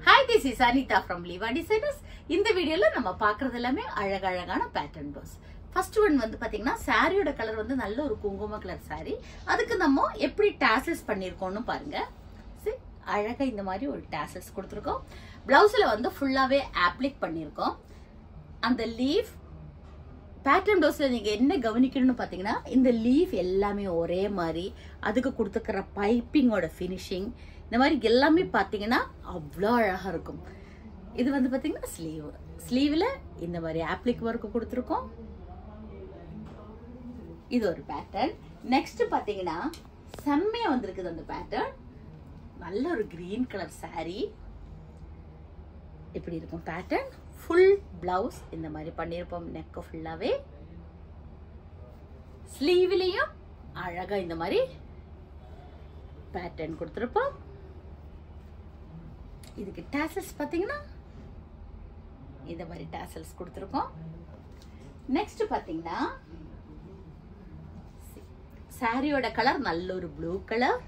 Hi, this is Anita from Liva Designers. இந்த வீடியோல நம்ம பார்க்கிறது எல்லாமே அழகான பேட்டர்ன் ப்ளவுஸ். ஃபர்ஸ்ட் ஒன் வந்து பாத்தீங்கன்னா சாரியோட கலர் வந்து நல்ல ஒரு குங்கும கலர் சாரி. அதுக்கு நம்ம எப்படி டாசல்ஸ் பண்ணிருக்கோம்னு பாருங்க. சரி, அழகா இந்த மாதிரி ஒரு டாசல்ஸ் கொடுத்திருக்கோம். பிளவுஸ்ல வந்து ஃபுல்லாவே அப்ளிக் பண்ணிருக்கோம். அந்த லீஃப் பேட்டர்ன் ப்ளவுஸ்ல நீங்க என்ன கவனிக்கணும்னு பாத்தீங்கன்னா இந்த லீஃப் எல்லாமே ஒரே மாதிரி, அதுக்கு கொடுத்துக்கிற பைப்பிங்கோட ஃபினிஷிங் இந்த மாதிரி எல்லாமே பாத்தீங்கன்னா அவ்வளோ அழகா இருக்கும். இது வந்து பாத்தீங்கன்னா ஸ்லீவ்ல இந்த மாதிரி ஆப்ளிக் ஒர்க் கொடுத்துருக்கோம். இது ஒரு பேட்டர்ன். நெக்ஸ்ட் பாத்தீங்கன்னா செம்மையா வந்திருக்குது அந்த பேட்டர்ன். நல்ல ஒரு கிரீன் கலர் சாரி. இப்படி இருக்கும் பேட்டர்ன். ஃபுல் பிளவுஸ் இந்த மாதிரி பண்ணிருப்போம். நெக் ஃபுல்லாவே ஸ்லீவ்லயும் அழகா இந்த மாதிரி பேட்டர்ன் கொடுத்திருப்போம். இதுக்கு டாசல்ஸ் பாத்தீங்கன்னா இந்த மாதிரி டாசல்ஸ் கொடுத்திருக்கோம். நெக்ஸ்ட் பாத்தீங்கன்னா சாரியோட கலர் நல்ல ஒரு ப்ளூ கலர்.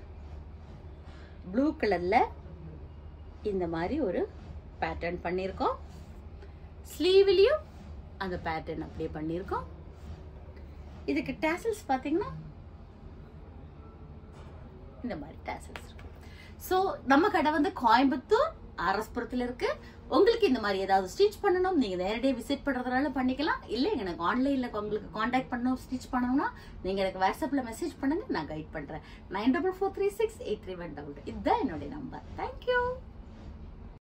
ப்ளூ கலர்ல இந்த மாதிரி ஒரு பேட்டர்ன் பண்ணிருக்கோம். ஸ்லீவ்லயும் அந்த பேட்டர்ன் அப்படியே பண்ணிருக்கோம். இதுக்கு டாசல்ஸ் பாத்தீங்கன்னா இந்த மாதிரி டாசல்ஸ் இருக்கு. சோ நம்ம கடை வந்து கோயம்புத்தூர் ஆர்எஸ்புரத்துல இருக்கு. உங்களுக்கு இந்த மாதிரி ஏதாவது ஸ்டிச் பண்ணணும், நீங்க நேரடியாக விசிட் பண்றதுனால பண்ணிக்கலாம். இல்ல எனக்கு ஆன்லைன்ல உங்களுக்கு காண்டாக்ட் பண்ணணும், ஸ்டிச் பண்ணணும்னா நீங்க எனக்கு வாட்ஸ்அப்ல மெசேஜ் பண்ணுங்க, நான் கைட் பண்றேன். 9443683188 இதுதான் என்னுடைய நம்பர். தேங்க்யூ.